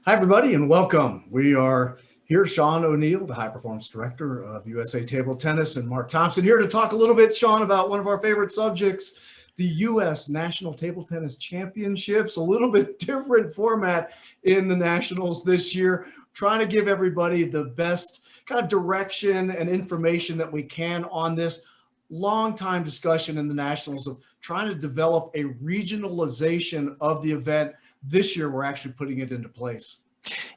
Hi, everybody, and welcome. We are here, Sean O'Neill, the High Performance Director of USA Table Tennis, and Mark Thompson here to talk a little bit, Sean, about one of our favorite subjects, the U.S. National Table Tennis Championships. A little bit different format in the Nationals this year, trying to give everybody the best kind of direction and information that we can on this long time discussion in the Nationals of trying to develop a regionalization of the event. This year, we're actually putting it into place.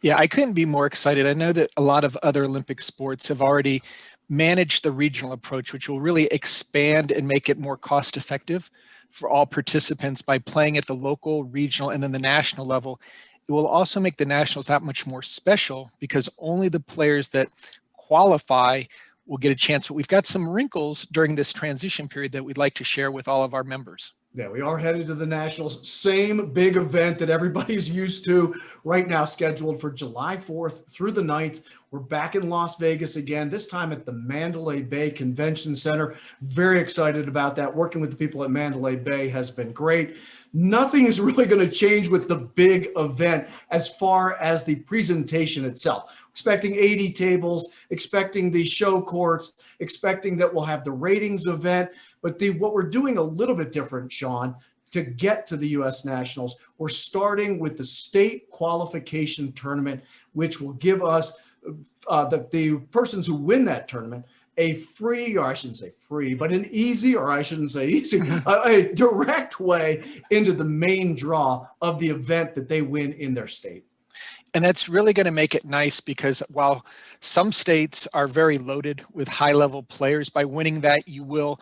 Yeah, I couldn't be more excited. I know that a lot of other Olympic sports have already managed the regional approach, which will really expand and make it more cost effective for all participants by playing at the local, regional, and then the national level. It will also make the nationals that much more special because only the players that qualify will get a chance. But we've got some wrinkles during this transition period that we'd like to share with all of our members. Yeah, we are headed to the Nationals. Same big event that everybody's used to right now, scheduled for July 4th through the 9th. We're back in Las Vegas again, this time at the Mandalay Bay Convention Center. Very excited about that. Working with the people at Mandalay Bay has been great. Nothing is really going to change with the big event as far as the presentation itself. Expecting 80 tables, expecting the show courts, expecting that we'll have the ratings event. But what we're doing a little bit different, Sean, to get to the U.S. Nationals, we're starting with the state qualification tournament, which will give us the persons who win that tournament a free, or I shouldn't say free, but an easy, or I shouldn't say easy, a direct way into the main draw of the event that they win in their state. And that's really going to make it nice because while some states are very loaded with high-level players, by winning that, you will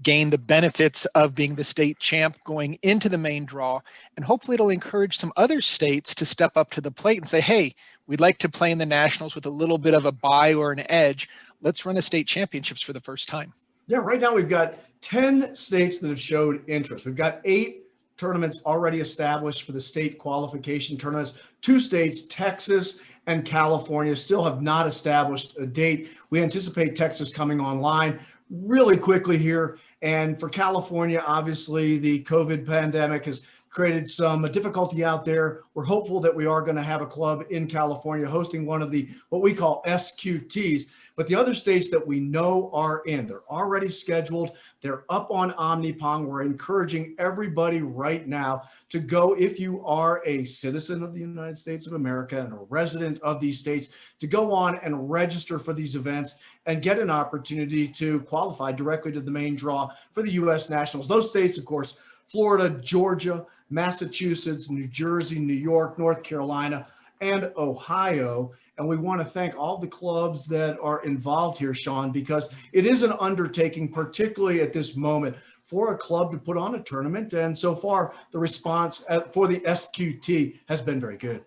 gain the benefits of being the state champ going into the main draw. And hopefully it'll encourage some other states to step up to the plate and say, hey, we'd like to play in the Nationals with a little bit of a bye or an edge. Let's run a state championships for the first time. Yeah, right now we've got 10 states that have showed interest. We've got 8 tournaments already established for the state qualification tournaments. 2 states, Texas and California, still have not established a date. We anticipate Texas coming online really quickly here. And for California, obviously, the COVID pandemic has created some difficulty out there. We're hopeful that we are going to have a club in California hosting one of the what we call SQTs. But the other states that we know are in, they're already scheduled. They're up on Omnipong. We're encouraging everybody right now to go, if you are a citizen of the United States of America and a resident of these states, to go on and register for these events and get an opportunity to qualify directly to the main draw for the U.S. Nationals. Those states, of course, Florida, Georgia, Massachusetts, New Jersey, New York, North Carolina, and Ohio. And we want to thank all the clubs that are involved here, Sean, because it is an undertaking, particularly at this moment, for a club to put on a tournament. And so far, the response for the SQT has been very good.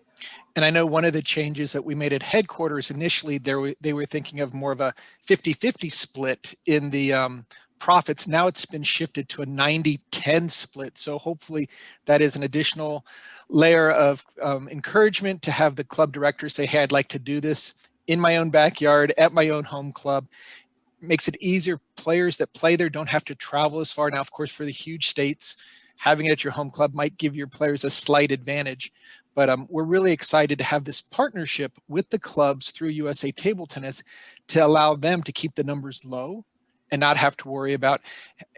And I know one of the changes that we made at headquarters initially, they were thinking of more of a 50-50 split in the profits. Now it's been shifted to a 90-10 split. So hopefully that is an additional layer of encouragement to have the club directors say, hey, I'd like to do this in my own backyard at my own home club. Makes it easier. Players that play there don't have to travel as far. Now, of course, for the huge states, having it at your home club might give your players a slight advantage. But we're really excited to have this partnership with the clubs through USA Table Tennis to allow them to keep the numbers low and not have to worry about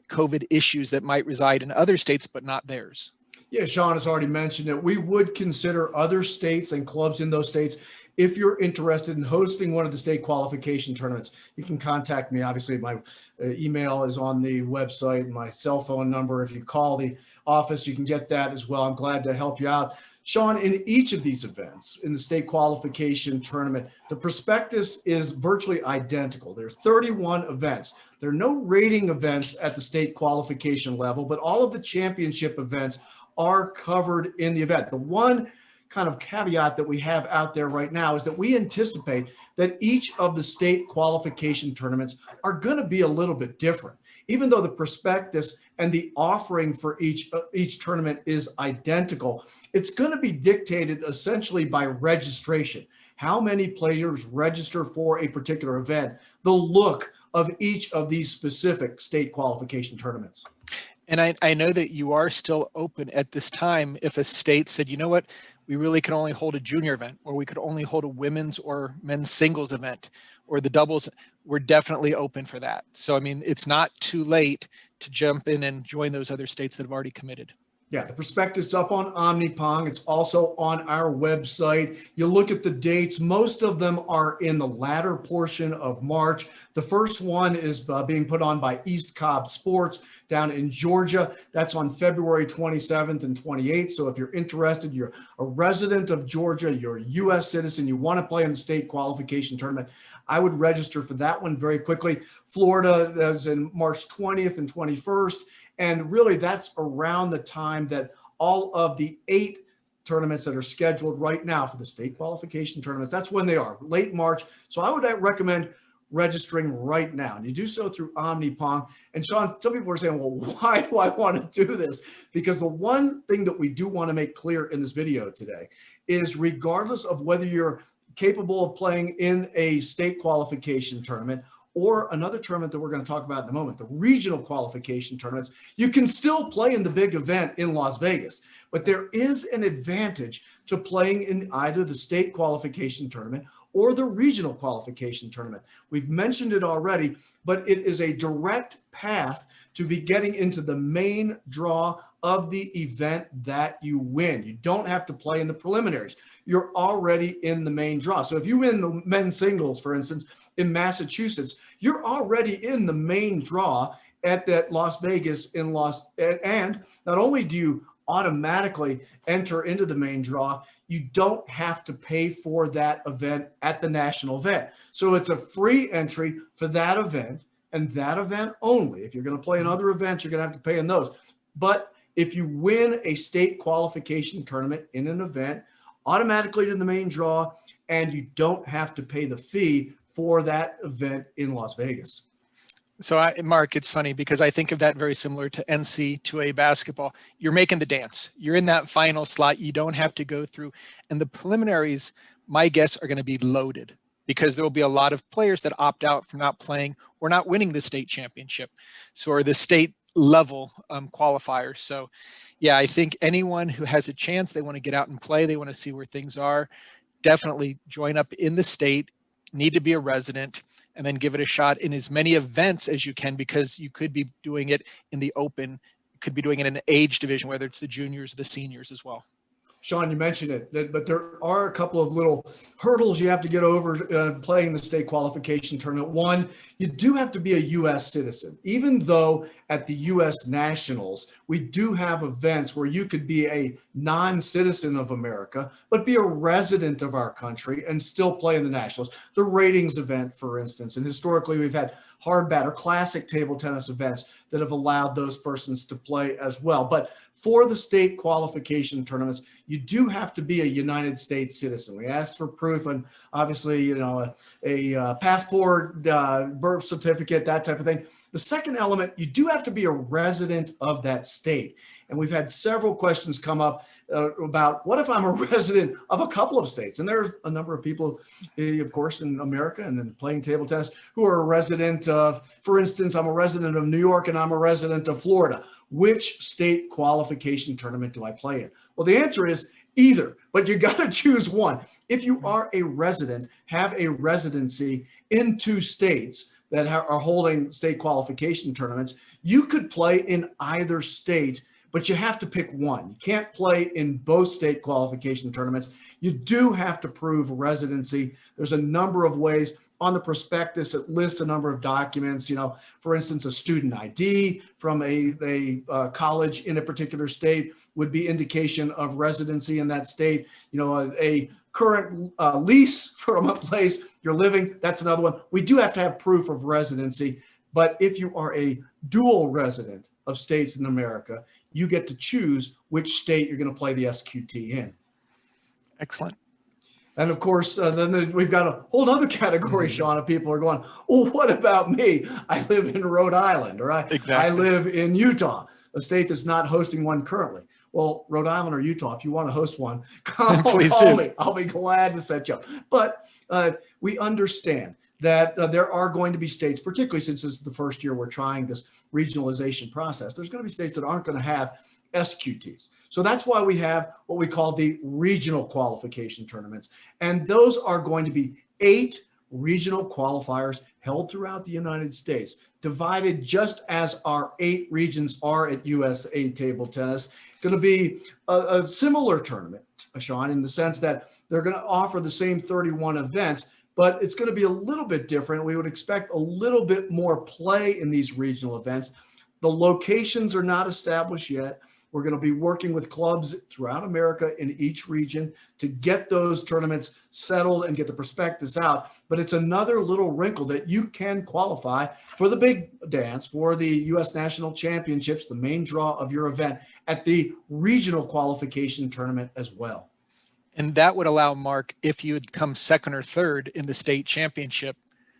COVID issues that might reside in other states, but not theirs. Yeah, Sean has already mentioned it. We would consider other states and clubs in those states. If you're interested in hosting one of the state qualification tournaments, you can contact me. Obviously, my email is on the website, my cell phone number. If you call the office, you can get that as well. I'm glad to help you out. Sean, in each of these events, in the state qualification tournament, the prospectus is virtually identical. There are 31 events. There are no rating events at the state qualification level, but all of the championship events are covered in the event. The one kind of caveat that we have out there right now is that we anticipate that each of the state qualification tournaments are going to be a little bit different. Even though the prospectus and the offering for each tournament is identical, it's going to be dictated essentially by registration. How many players register for a particular event, the look of each of these specific state qualification tournaments. And I know that you are still open at this time if a state said, you know what, we really can only hold a junior event, or we could only hold a women's or men's singles event, or the doubles. We're definitely open for that. So, I mean, it's not too late to jump in and join those other states that have already committed. Yeah, the prospectus up on Omnipong. It's also on our website. You look at the dates. Most of them are in the latter portion of March. The first one is being put on by East Cobb Sports down in Georgia. That's on February 27th and 28th. So if you're interested, you're a resident of Georgia, you're a U.S. citizen, you want to play in the state qualification tournament, I would register for that one very quickly. Florida is in March 20th and 21st. And really, that's around the time that all of the 8 tournaments that are scheduled right now for the state qualification tournaments, that's when they are, late March. So I would recommend registering right now. And you do so through Omnipong. And Sean, some people are saying, well, why do I want to do this? Because the one thing that we do want to make clear in this video today is, regardless of whether you're capable of playing in a state qualification tournament or another tournament that we're going to talk about in a moment, the regional qualification tournaments, you can still play in the big event in Las Vegas. But there is an advantage to playing in either the state qualification tournament or the regional qualification tournament. We've mentioned it already, but it is a direct path to be getting into the main draw of the event that you win. You don't have to play in the preliminaries. You're already in the main draw. So if you win the men's singles, for instance, in Massachusetts, you're already in the main draw at that Las Vegas and not only do you automatically enter into the main draw, you don't have to pay for that event at the national event. So it's a free entry for that event and that event only. If you're going to play in other events, you're going to have to pay in those. But if you win a state qualification tournament in an event, automatically to the main draw, and you don't have to pay the fee for that event in Las Vegas. So, Mark, it's funny because I think of that very similar to NCAA basketball. You're making the dance. You're in that final slot. You don't have to go through. And the preliminaries, my guess, are going to be loaded because there will be a lot of players that opt out from not playing or not winning the state championship, or the state level qualifiers. So, yeah, I think anyone who has a chance, they want to get out and play, they want to see where things are, definitely join up in the state, need to be a resident, and then give it a shot in as many events as you can, because you could be doing it in the open, you could be doing it in an age division, whether it's the juniors or the seniors as well. Sean, you mentioned it, but there are a couple of little hurdles you have to get over playing the state qualification tournament. One, you do have to be a U.S. citizen. Even though at the U.S. Nationals, we do have events where you could be a non-citizen of America, but be a resident of our country and still play in the Nationals. The ratings event, for instance, and historically we've had hard bat or classic table tennis events that have allowed those persons to play as well. But for the state qualification tournaments, you do have to be a United States citizen. We ask for proof, and obviously, a passport, birth certificate, that type of thing. The second element, you do have to be a resident of that state. And we've had several questions come up about, what if I'm a resident of a couple of states? And there's a number of people, of course, in America and then playing table tennis who are a resident of, for instance, I'm a resident of New York and I'm a resident of Florida. Which state qualification tournament do I play in? Well, the answer is either, but you got to choose one. If you are a resident, have a residency in 2 states that are holding state qualification tournaments, you could play in either state, but you have to pick one. You can't play in both state qualification tournaments. You do have to prove residency. There's a number of ways. On the prospectus, it lists a number of documents, for instance, a student ID from a college in a particular state would be indication of residency in that state. A current lease from a place you're living, that's another one. We do have to have proof of residency, but if you are a dual resident of states in America, you get to choose which state you're going to play the SQT in. Excellent. And of course, then we've got a whole other category, Sean, of people are going, oh, what about me? I live in Rhode Island, or I live in Utah, a state that's not hosting one currently. Well, Rhode Island or Utah, if you want to host one, call me. I'll be glad to set you up. But we understand that there are going to be states, particularly since this is the first year we're trying this regionalization process, there's going to be states that aren't going to have SQTs. So that's why we have what we call the regional qualification tournaments. And those are going to be 8 regional qualifiers held throughout the United States, divided just as our 8 regions are at USA Table Tennis. Going to be a similar tournament, Sean, in the sense that they're going to offer the same 31 events, but it's going to be a little bit different. We would expect a little bit more play in these regional events. The locations are not established yet. We're going to be working with clubs throughout America in each region to get those tournaments settled and get the prospectus out. But it's another little wrinkle that you can qualify for the big dance, for the U.S. National Championships, the main draw of your event, at the regional qualification tournament as well. And that would allow, Mark, if you had come second or third in the state championship,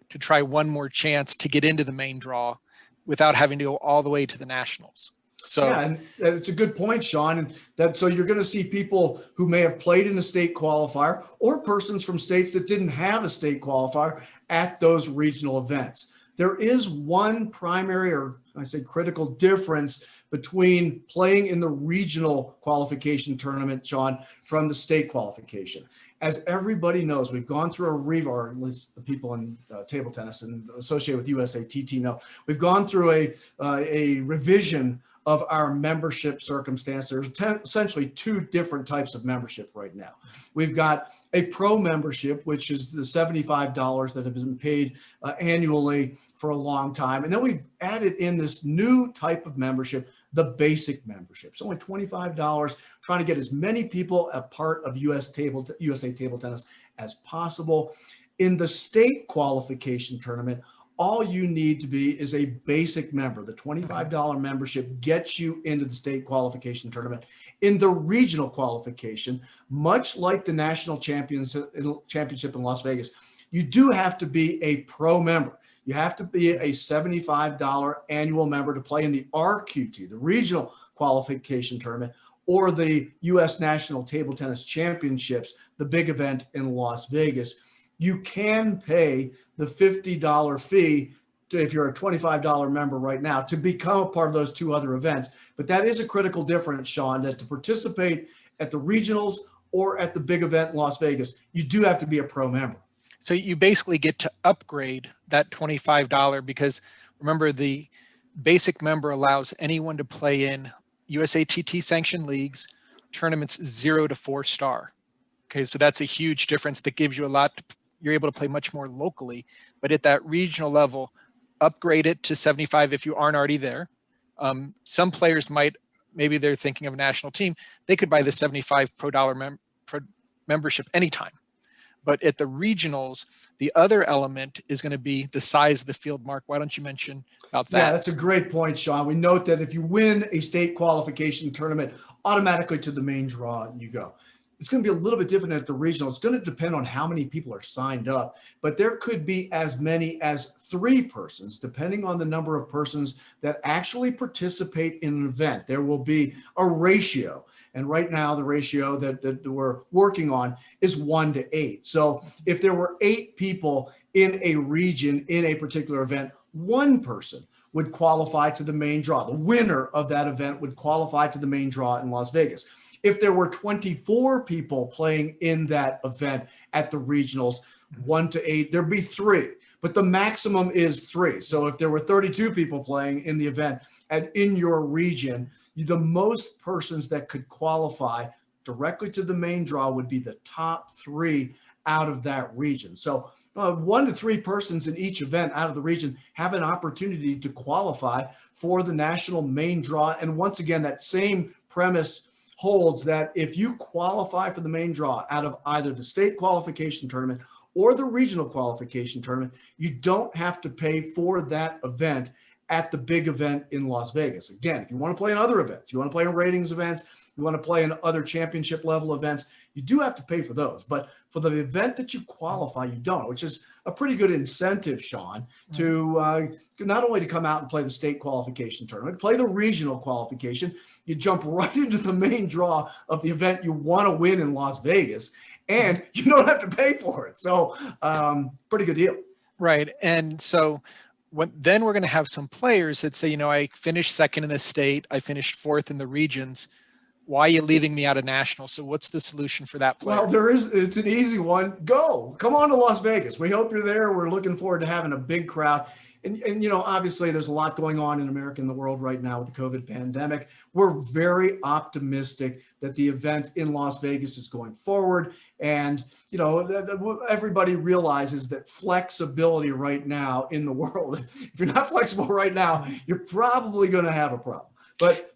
to try one more chance to get into the main draw without having to go all the way to the nationals. So yeah, and it's a good point, Sean. And that so you're going to see people who may have played in a state qualifier or persons from states that didn't have a state qualifier at those regional events. There is one primary, or I say critical, difference between playing in the regional qualification tournament, Sean, from the state qualification. As everybody knows, we've gone through or at least the people in table tennis and associated with USATT know, we've gone through a revision of our membership circumstance. There's essentially 2 different types of membership right now. We've got a pro membership, which is the $75 that have been paid annually for a long time. And then we've added in this new type of membership, the basic membership. It's only $25, trying to get as many people a part of USA Table Tennis as possible. In the state qualification tournament, all you need to be is a basic member. The $25 membership gets you into the state qualification tournament. In the regional qualification, much like the national championship in Las Vegas, you do have to be a pro member. You have to be a $75 annual member to play in the RQT, the regional qualification tournament, or the U.S. National Table Tennis Championships, the big event in Las Vegas. You can pay the $50 fee if you're a $25 member right now to become a part of those 2 other events. But that is a critical difference, Sean, that to participate at the regionals or at the big event in Las Vegas, you do have to be a pro member. So you basically get to upgrade that $25 because remember, the basic member allows anyone to play in USATT sanctioned leagues, tournaments 0 to 4 star. Okay, so that's a huge difference that gives you a lot. You're able to play much more locally, but at that regional level, upgrade it to 75 if you aren't already there. Some players maybe they're thinking of a national team, they could buy the 75 pro membership anytime. But at the regionals, the other element is going to be the size of the field. Mark, why don't you mention about that? Yeah, that's a great point, Sean. We note that if you win a state qualification tournament, automatically to the main draw you go. It's going to be a little bit different at the regional. It's going to depend on how many people are signed up, but there could be as many as 3 persons, depending on the number of persons that actually participate in an event. There will be a ratio. And right now, the ratio that we're working on is 1 to 8. So if there were 8 people in a region in a particular event, 1 person would qualify to the main draw. The winner of that event would qualify to the main draw in Las Vegas. If there were 24 people playing in that event at the regionals, 1 to 8, there'd be 3, but the maximum is 3. So if there were 32 people playing in the event in your region, the most persons that could qualify directly to the main draw would be the top 3 out of that region. So 1 to 3 persons in each event out of the region have an opportunity to qualify for the national main draw. And once again, that same premise holds that if you qualify for the main draw out of either the state qualification tournament or the regional qualification tournament, you don't have to pay for that event at the big event in Las Vegas. Again, if you want to play in other events, you want to play in ratings events, you want to play in other championship level events, you do have to pay for those. But for the event that you qualify, you don't, which is a pretty good incentive, Sean, to not only to come out and play the state qualification tournament, play the regional qualification, you jump right into the main draw of the event you want to win in Las Vegas, and you don't have to pay for it. So pretty good deal. Right. And so then we're going to have some players that say, I finished second in the state, I finished fourth in the regions. Why are you leaving me out of national? So what's the solution for that player? Well, it's an easy one. Come on to Las Vegas. We hope you're there. We're looking forward to having a big crowd. And obviously there's a lot going on in America and the world right now with the COVID pandemic. We're very optimistic that the event in Las Vegas is going forward. And, everybody realizes that flexibility right now in the world, if you're not flexible right now, you're probably going to have a problem. But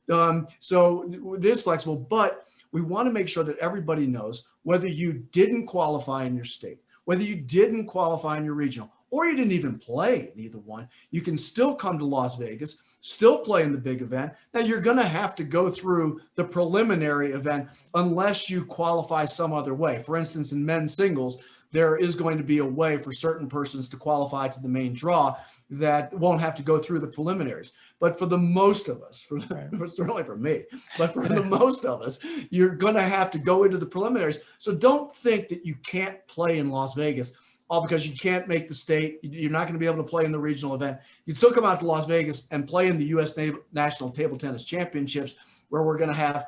so it is flexible, but we want to make sure that everybody knows whether you didn't qualify in your state, whether you didn't qualify in your regional, or you didn't even play in either one, you can still come to Las Vegas, still play in the big event. Now, you're going to have to go through the preliminary event unless you qualify some other way. For instance, in men's singles, there is going to be a way for certain persons to qualify to the main draw that won't have to go through the preliminaries. But for the most of us, certainly for me, but for the most of us, you're going to have to go into the preliminaries. So don't think that you can't play in Las Vegas all because you can't make the state. You're not going to be able to play in the regional event. You'd still come out to Las Vegas and play in the U.S. National Table Tennis Championships, where we're going to have,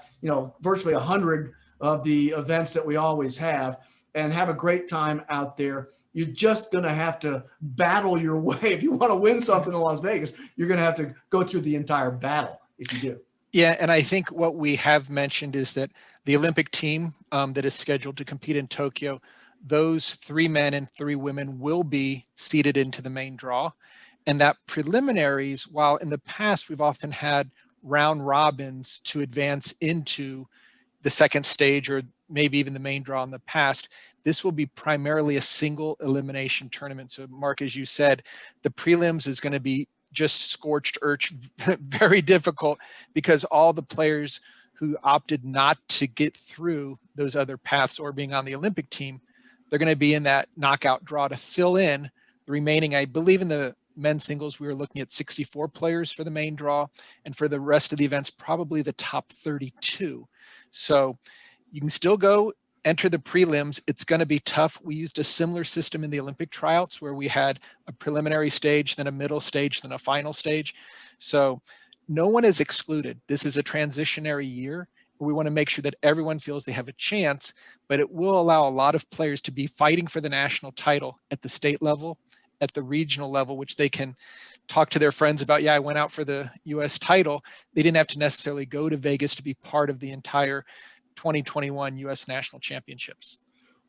virtually 100 of the events that we always have, and have a great time out there. You're just going to have to battle your way. If you want to win something in Las Vegas, you're going to have to go through the entire battle if you do. Yeah, and I think what we have mentioned is that the Olympic team that is scheduled to compete in Tokyo, those 3 men and 3 women will be seeded into the main draw. And that preliminaries, while in the past we've often had round robins to advance into the second stage or maybe even the main draw in the past, this will be primarily a single elimination tournament. So Mark, as you said, the prelims is going to be just scorched earth, very difficult, because all the players who opted not to get through those other paths or being on the Olympic team, they're going to be in that knockout draw to fill in the remaining. I believe in the men's singles, we were looking at 64 players for the main draw, and for the rest of the events, probably the top 32. So you can still go enter the prelims. It's going to be tough. We used a similar system in the Olympic tryouts where we had a preliminary stage, then a middle stage, then a final stage. So no one is excluded. This is a transitionary year. We want to make sure that everyone feels they have a chance, but it will allow a lot of players to be fighting for the national title at the state level, at the regional level, which they can talk to their friends about. Yeah, I went out for the US title. They didn't have to necessarily go to Vegas to be part of the entire 2021 US National Championships.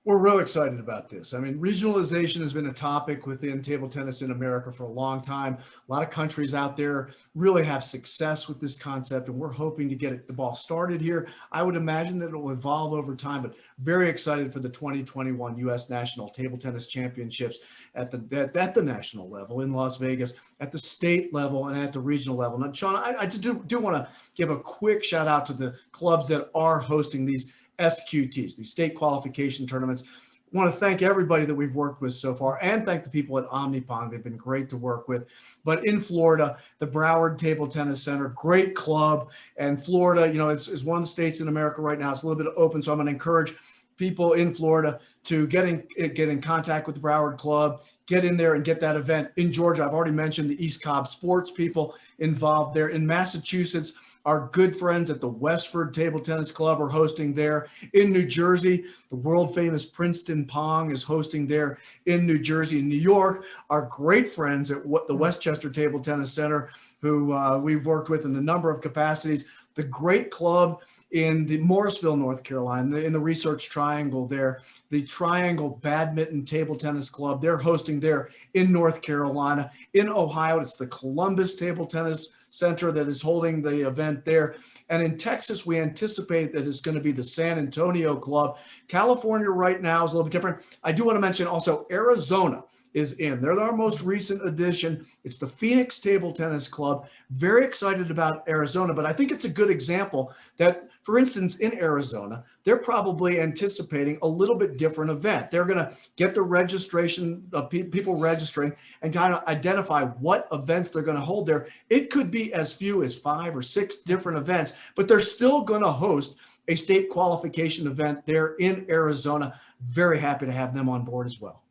We're real excited about this. I mean, regionalization has been a topic within table tennis in America for a long time. A lot of countries out there really have success with this concept, and we're hoping to get the ball started here. I would imagine that it will evolve over time, but very excited for the 2021 U.S. National Table Tennis Championships at the national level in Las Vegas, at the state level, and at the regional level. Now, Sean, I just do want to give a quick shout out to the clubs that are hosting these SQTs, these state qualification tournaments. I want to thank everybody that we've worked with so far, and thank the people at Omnipong. They've been great to work with. But in Florida, the Broward Table Tennis Center, great club. And Florida, is one of the states in America right now. It's a little bit open, so I'm going to encourage people in Florida to get in contact with the Broward Club, get in there and get that event. In Georgia, I've already mentioned the East Cobb sports people involved there. In Massachusetts, our good friends at the Westford Table Tennis Club are hosting there. In New Jersey, the world famous Princeton Pong is hosting there in New Jersey. In New York, our great friends at the Westchester Table Tennis Center, who we've worked with in a number of capacities. The great club in the Morrisville, North Carolina, in the Research Triangle there, the Triangle Badminton Table Tennis Club, they're hosting there in North Carolina. In Ohio, it's the Columbus Table Tennis Center that is holding the event there. And in Texas, we anticipate that it's going to be the San Antonio Club. California right now is a little bit different. I do want to mention also Arizona is in. They're our most recent addition. It's the Phoenix Table Tennis Club. Very excited about Arizona, but I think it's a good example that, for instance, in Arizona, they're probably anticipating a little bit different event. They're going to get the registration of people registering and kind of identify what events they're going to hold there. It could be as few as 5 or 6 different events, but they're still going to host a state qualification event there in Arizona. Very happy to have them on board as well.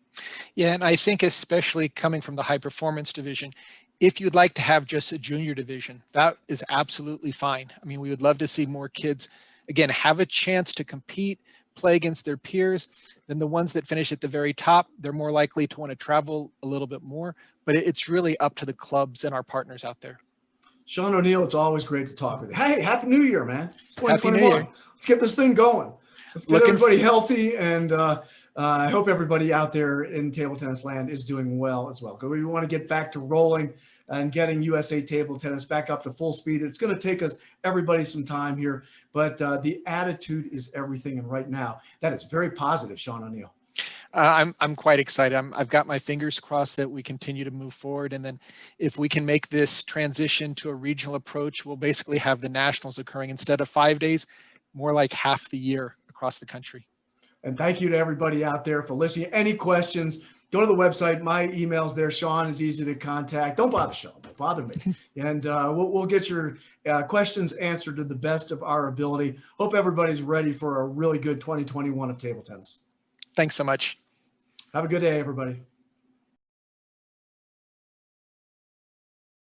Yeah, and I think especially coming from the high performance division, if you'd like to have just a junior division, that is absolutely fine. I mean, we would love to see more kids, again, have a chance to compete, play against their peers. Then the ones that finish at the very top, they're more likely to want to travel a little bit more, but it's really up to the clubs and our partners out there. Sean O'Neill, it's always great to talk with you. Hey, Happy New Year, man. It's Happy New 2021. Year. Let's get this thing going. Let's get Looking everybody healthy, and I hope everybody out there in table tennis land is doing well as well. Because we want to get back to rolling and getting USA table tennis back up to full speed. It's going to take us, everybody, some time here, but the attitude is everything. And right now, that is very positive, Sean O'Neill. I'm quite excited. I've got my fingers crossed that we continue to move forward. And then if we can make this transition to a regional approach, we'll basically have the nationals occurring instead of 5 days, more like half the year across the country. And thank you to everybody out there for listening. Any questions, go to the website. My email's there. Sean is easy to contact. Don't bother Sean. Don't bother me. And we'll get your questions answered to the best of our ability. Hope everybody's ready for a really good 2021 of table tennis. Thanks so much. Have a good day, everybody.